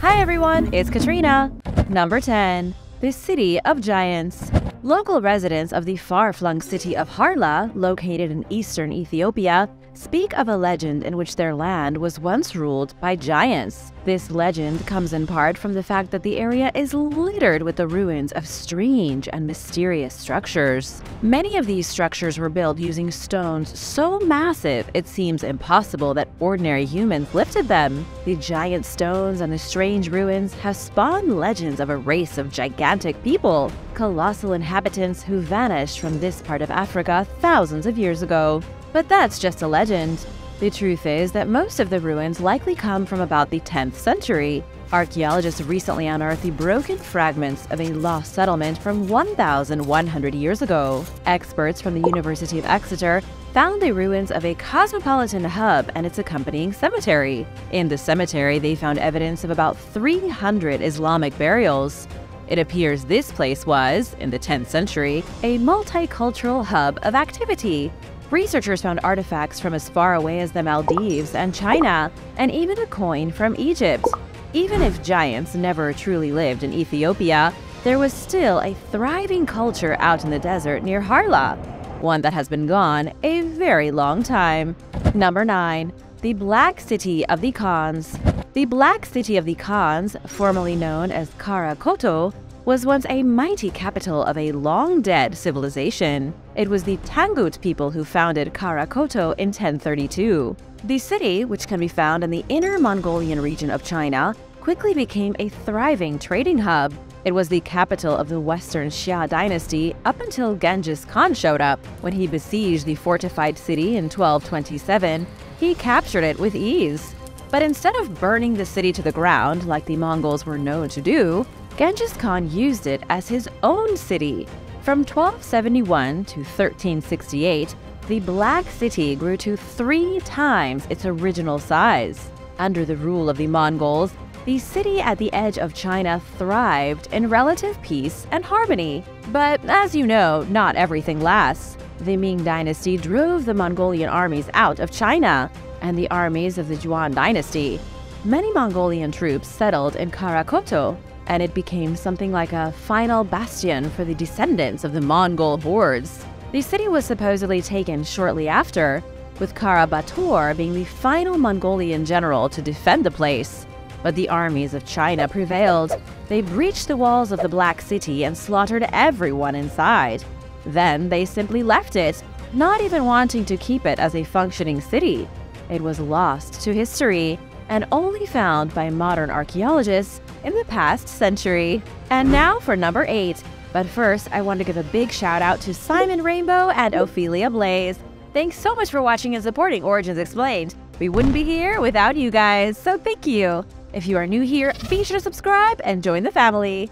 Hi everyone, it's Katrina. Number 10. The City of Giants. Local residents of the far-flung city of Harla, located in eastern Ethiopia, speak of a legend in which their land was once ruled by giants. This legend comes in part from the fact that the area is littered with the ruins of strange and mysterious structures. Many of these structures were built using stones so massive it seems impossible that ordinary humans lifted them. The giant stones and the strange ruins have spawned legends of a race of gigantic people, colossal inhabitants who vanished from this part of Africa thousands of years ago. But that's just a legend. The truth is that most of the ruins likely come from about the 10th century. Archaeologists recently unearthed the broken fragments of a lost settlement from 1,100 years ago. Experts from the University of Exeter found the ruins of a cosmopolitan hub and its accompanying cemetery. In the cemetery, they found evidence of about 300 Islamic burials. It appears this place was, in the 10th century, a multicultural hub of activity. Researchers found artifacts from as far away as the Maldives and China, and even a coin from Egypt. Even if giants never truly lived in Ethiopia, there was still a thriving culture out in the desert near Harla, one that has been gone a very long time. Number 9. The Black City of the Khans. The Black City of the Khans, formerly known as Karakoto, was once a mighty capital of a long-dead civilization. It was the Tangut people who founded Karakoto in 1032. The city, which can be found in the inner Mongolian region of China, quickly became a thriving trading hub. It was the capital of the Western Xia dynasty up until Genghis Khan showed up. When he besieged the fortified city in 1227, he captured it with ease. But instead of burning the city to the ground like the Mongols were known to do, Genghis Khan used it as his own city. From 1271 to 1368, the Black City grew to 3 times its original size. Under the rule of the Mongols, the city at the edge of China thrived in relative peace and harmony. But as you know, not everything lasts. The Ming dynasty drove the Mongolian armies out of China, and the armies of the Yuan dynasty. Many Mongolian troops settled in Karakoto, and it became something like a final bastion for the descendants of the Mongol hordes. The city was supposedly taken shortly after, with Karabat being the final Mongolian general to defend the place. But the armies of China prevailed. They breached the walls of the Black City and slaughtered everyone inside. Then they simply left it, not even wanting to keep it as a functioning city. It was lost to history and only found by modern archaeologists in the past century. And now for number 8. But first, I want to give a big shout out to Simon Rainbow and Ophelia Blaze. Thanks so much for watching and supporting Origins Explained. We wouldn't be here without you guys, so thank you. If you are new here, be sure to subscribe and join the family.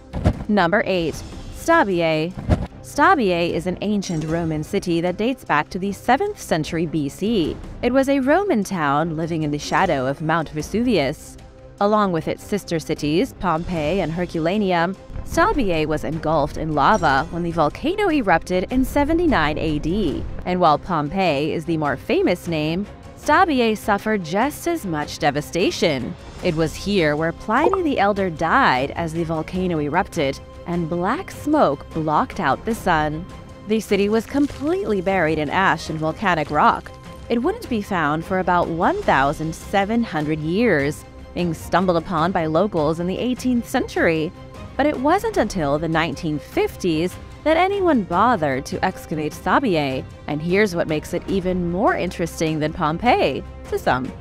Number 8. Stabiae. Stabiae is an ancient Roman city that dates back to the 7th century BC. It was a Roman town living in the shadow of Mount Vesuvius. Along with its sister cities, Pompeii and Herculaneum, Stabiae was engulfed in lava when the volcano erupted in 79 AD. And while Pompeii is the more famous name, Stabiae suffered just as much devastation. It was here where Pliny the Elder died as the volcano erupted, and black smoke blocked out the sun. The city was completely buried in ash and volcanic rock. It wouldn't be found for about 1,700 years, being stumbled upon by locals in the 18th century. But it wasn't until the 1950s that anyone bothered to excavate Stabiae, and here's what makes it even more interesting than Pompeii, to some.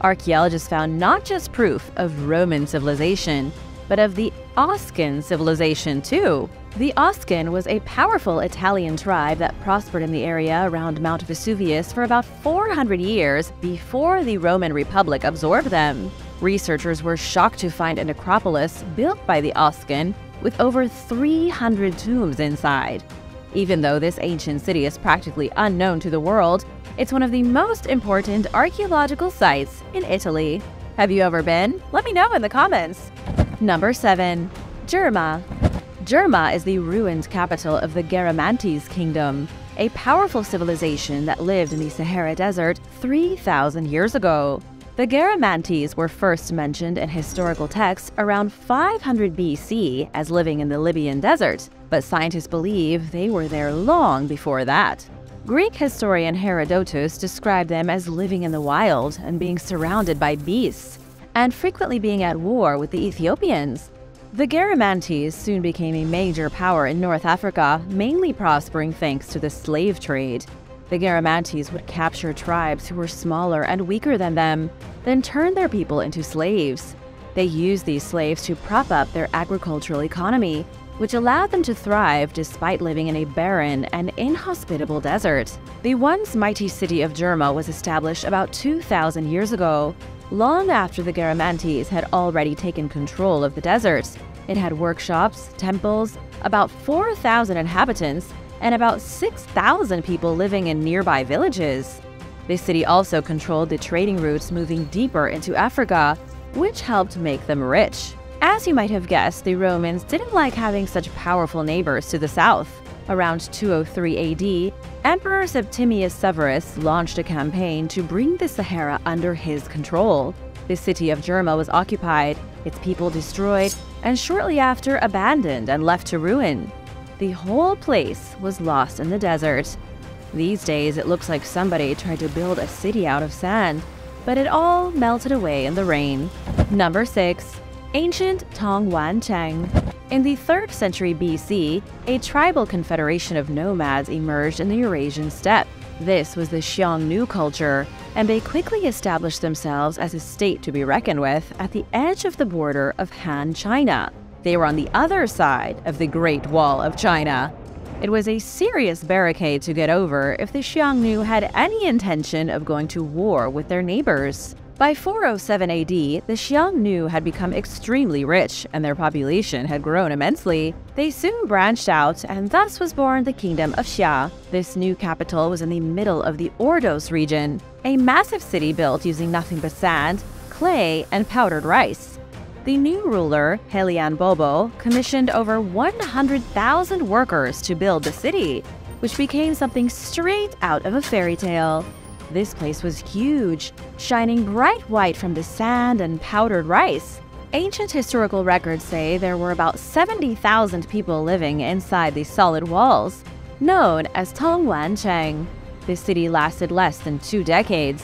Archaeologists found not just proof of Roman civilization, but of the Oscan civilization too. The Oscan was a powerful Italian tribe that prospered in the area around Mount Vesuvius for about 400 years before the Roman Republic absorbed them. Researchers were shocked to find a necropolis built by the Oscan with over 300 tombs inside. Even though this ancient city is practically unknown to the world, it's one of the most important archaeological sites in Italy. Have you ever been? Let me know in the comments. Number 7. Germa. Germa is the ruined capital of the Garamantes kingdom, a powerful civilization that lived in the Sahara Desert 3,000 years ago. The Garamantes were first mentioned in historical texts around 500 BC as living in the Libyan desert, but scientists believe they were there long before that. Greek historian Herodotus described them as living in the wild and being surrounded by beasts, and frequently being at war with the Ethiopians. The Garamantes soon became a major power in North Africa, mainly prospering thanks to the slave trade. The Garamantes would capture tribes who were smaller and weaker than them, then turn their people into slaves. They used these slaves to prop up their agricultural economy, which allowed them to thrive despite living in a barren and inhospitable desert. The once mighty city of Germa was established about 2,000 years ago, long after the Garamantes had already taken control of the desert. It had workshops, temples, about 4,000 inhabitants, and about 6,000 people living in nearby villages. The city also controlled the trading routes moving deeper into Africa, which helped make them rich. As you might have guessed, the Romans didn't like having such powerful neighbors to the south. Around 203 AD, Emperor Septimius Severus launched a campaign to bring the Sahara under his control. The city of Germa was occupied, its people destroyed, and shortly after abandoned and left to ruin. The whole place was lost in the desert. These days, it looks like somebody tried to build a city out of sand, but it all melted away in the rain. Number 6. Ancient Tongwan Chang. In the 3rd century BC, a tribal confederation of nomads emerged in the Eurasian steppe. This was the Xiongnu culture, and they quickly established themselves as a state to be reckoned with at the edge of the border of Han China. They were on the other side of the Great Wall of China. It was a serious barricade to get over if the Xiongnu had any intention of going to war with their neighbors. By 407 AD, the Xiongnu had become extremely rich and their population had grown immensely. They soon branched out and thus was born the Kingdom of Xia. This new capital was in the middle of the Ordos region, a massive city built using nothing but sand, clay, and powdered rice. The new ruler, Helian Bobo, commissioned over 100,000 workers to build the city, which became something straight out of a fairy tale. This place was huge, shining bright white from the sand and powdered rice. Ancient historical records say there were about 70,000 people living inside these solid walls, known as Tongwan Chang. This city lasted less than 2 decades.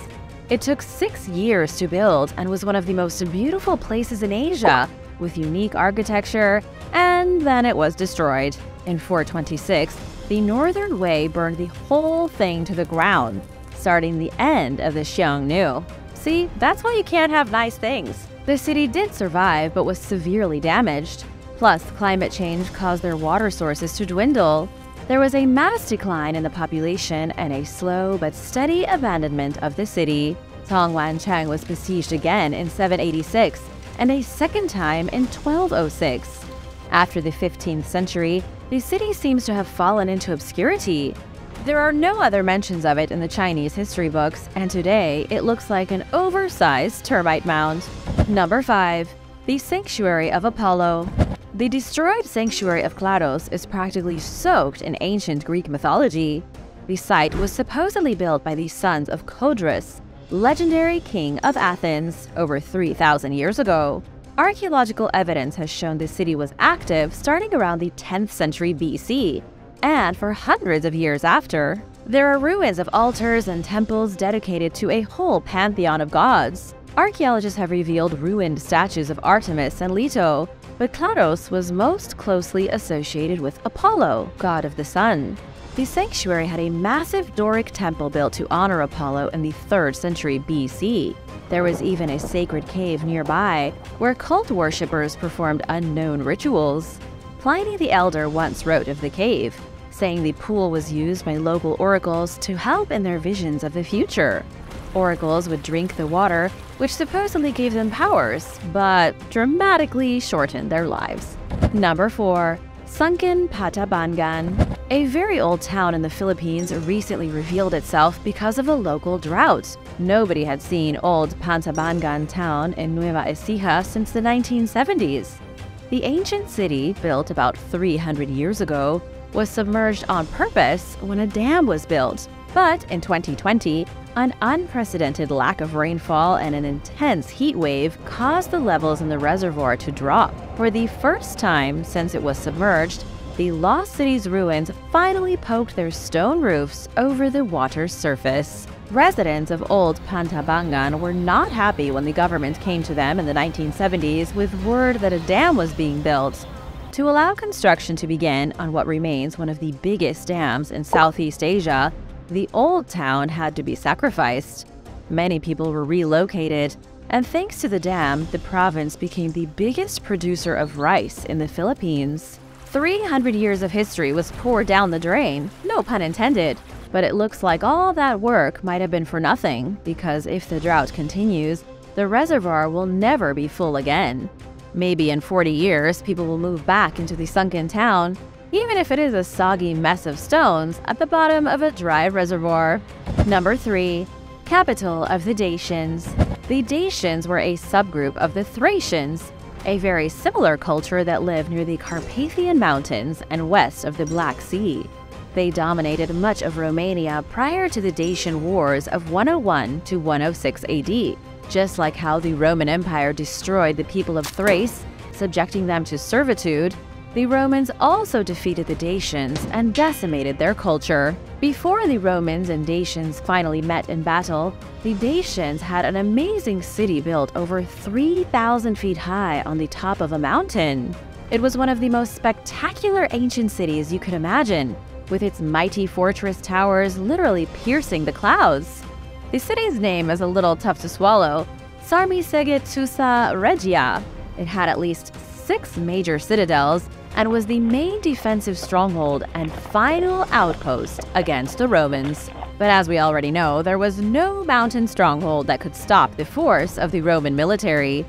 It took 6 years to build and was one of the most beautiful places in Asia, with unique architecture, and then it was destroyed. In 426, the Northern Wei burned the whole thing to the ground, starting the end of the Xiongnu. See, that's why you can't have nice things. The city did survive but was severely damaged. Plus, climate change caused their water sources to dwindle. There was a mass decline in the population and a slow but steady abandonment of the city. Tongwan Chang was besieged again in 786 and a second time in 1206. After the 15th century, the city seems to have fallen into obscurity. There are no other mentions of it in the Chinese history books, and today it looks like an oversized termite mound. Number 5. The Sanctuary of Apollo. The destroyed Sanctuary of Claros is practically soaked in ancient Greek mythology. The site was supposedly built by the sons of Codrus, legendary king of Athens, over 3,000 years ago. Archaeological evidence has shown the city was active starting around the 10th century BC, and for hundreds of years after. There are ruins of altars and temples dedicated to a whole pantheon of gods. Archaeologists have revealed ruined statues of Artemis and Leto, but Claros was most closely associated with Apollo, god of the sun. The sanctuary had a massive Doric temple built to honor Apollo in the 3rd century BC. There was even a sacred cave nearby, where cult worshippers performed unknown rituals. Pliny the Elder once wrote of the cave, saying the pool was used by local oracles to help in their visions of the future. Oracles would drink the water, which supposedly gave them powers, but dramatically shortened their lives. Number 4. Sunken Pampanga. A very old town in the Philippines recently revealed itself because of a local drought. Nobody had seen old Pampanga town in Nueva Ecija since the 1970s. The ancient city, built about 300 years ago, was submerged on purpose when a dam was built. But in 2020, An unprecedented lack of rainfall and an intense heat wave caused the levels in the reservoir to drop. For the first time since it was submerged, the lost city's ruins finally poked their stone roofs over the water's surface. Residents of Old Pantabangan were not happy when the government came to them in the 1970s with word that a dam was being built. To allow construction to begin on what remains one of the biggest dams in Southeast Asia, the old town had to be sacrificed. Many people were relocated, and thanks to the dam, the province became the biggest producer of rice in the Philippines. 300 years of history was poured down the drain, no pun intended. But it looks like all that work might have been for nothing, because if the drought continues, the reservoir will never be full again. Maybe in 40 years, people will move back into the sunken town, even if it is a soggy mess of stones at the bottom of a dry reservoir. Number 3. Capital of the Dacians. The Dacians were a subgroup of the Thracians, a very similar culture that lived near the Carpathian Mountains and west of the Black Sea. They dominated much of Romania prior to the Dacian Wars of 101 to 106 AD. Just like how the Roman Empire destroyed the people of Thrace, subjecting them to servitude, the Romans also defeated the Dacians and decimated their culture. Before the Romans and Dacians finally met in battle, the Dacians had an amazing city built over 3,000 feet high on the top of a mountain. It was one of the most spectacular ancient cities you could imagine, with its mighty fortress towers literally piercing the clouds. The city's name is a little tough to swallow, Sarmisegetusa Regia. It had at least 6 major citadels and was the main defensive stronghold and final outpost against the Romans. But as we already know, there was no mountain stronghold that could stop the force of the Roman military.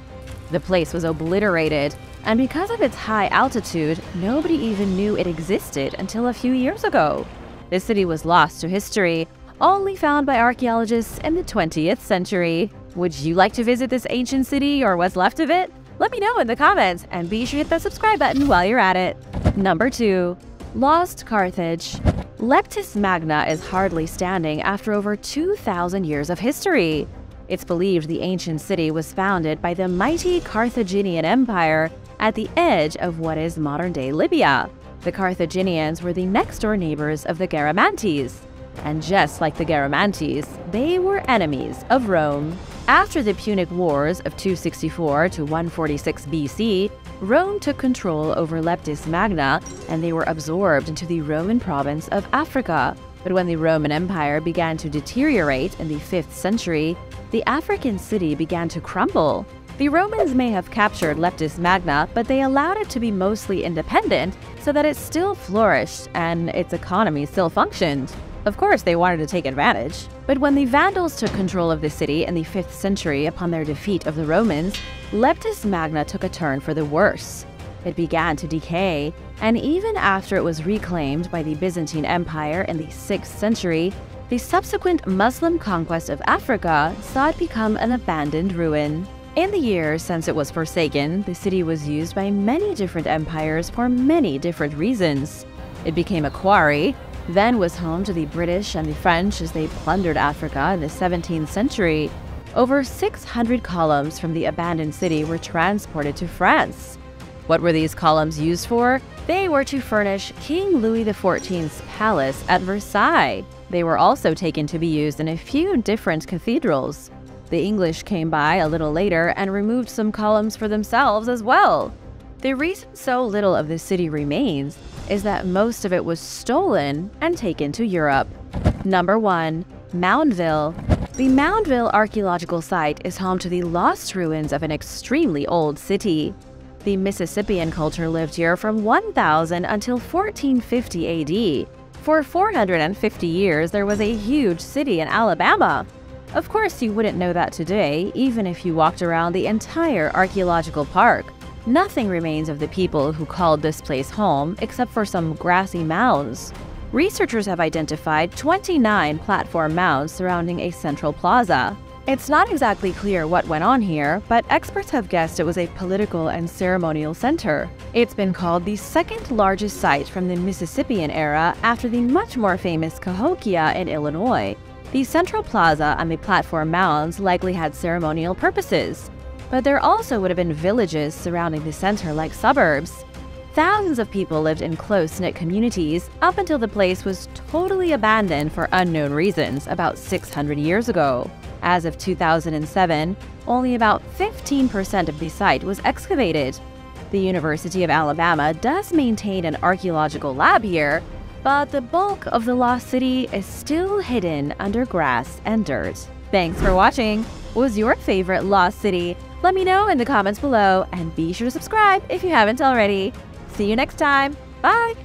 The place was obliterated, and because of its high altitude, nobody even knew it existed until a few years ago. The city was lost to history, only found by archaeologists in the 20th century. Would you like to visit this ancient city or what's left of it? Let me know in the comments, and be sure to hit that subscribe button while you're at it. Number 2. Lost Carthage. Leptis Magna is hardly standing after over 2,000 years of history. It's believed the ancient city was founded by the mighty Carthaginian Empire at the edge of what is modern-day Libya. The Carthaginians were the next-door neighbors of the Garamantes, and just like the Garamantes, they were enemies of Rome. After the Punic Wars of 264 to 146 BC, Rome took control over Leptis Magna, and they were absorbed into the Roman province of Africa. But when the Roman Empire began to deteriorate in the 5th century, the African city began to crumble. The Romans may have captured Leptis Magna, but they allowed it to be mostly independent so that it still flourished and its economy still functioned. Of course, they wanted to take advantage. But when the Vandals took control of the city in the 5th century upon their defeat of the Romans, Leptis Magna took a turn for the worse. It began to decay, and even after it was reclaimed by the Byzantine Empire in the 6th century, the subsequent Muslim conquest of Africa saw it become an abandoned ruin. In the years since it was forsaken, the city was used by many different empires for many different reasons. It became a quarry, then was home to the British and the French as they plundered Africa in the 17th century. Over 600 columns from the abandoned city were transported to France. What were these columns used for? They were to furnish King Louis XIV's palace at Versailles. They were also taken to be used in a few different cathedrals. The English came by a little later and removed some columns for themselves as well. The reason so little of the city remains is that most of it was stolen and taken to Europe. Number 1. Moundville. The Moundville archaeological site is home to the lost ruins of an extremely old city. The Mississippian culture lived here from 1000 until 1450 AD. For 450 years, there was a huge city in Alabama. Of course, you wouldn't know that today, even if you walked around the entire archaeological park. Nothing remains of the people who called this place home except for some grassy mounds. Researchers have identified 29 platform mounds surrounding a central plaza. It's not exactly clear what went on here, but experts have guessed it was a political and ceremonial center. It's been called the second largest site from the Mississippian era after the much more famous Cahokia in Illinois. The central plaza and the platform mounds likely had ceremonial purposes, but there also would have been villages surrounding the center like suburbs. Thousands of people lived in close-knit communities up until the place was totally abandoned for unknown reasons about 600 years ago. As of 2007, only about 15% of the site was excavated. The University of Alabama does maintain an archaeological lab here, but the bulk of the lost city is still hidden under grass and dirt. Thanks for watching! What was your favorite lost city? Let me know in the comments below, and be sure to subscribe if you haven't already. See you next time. Bye!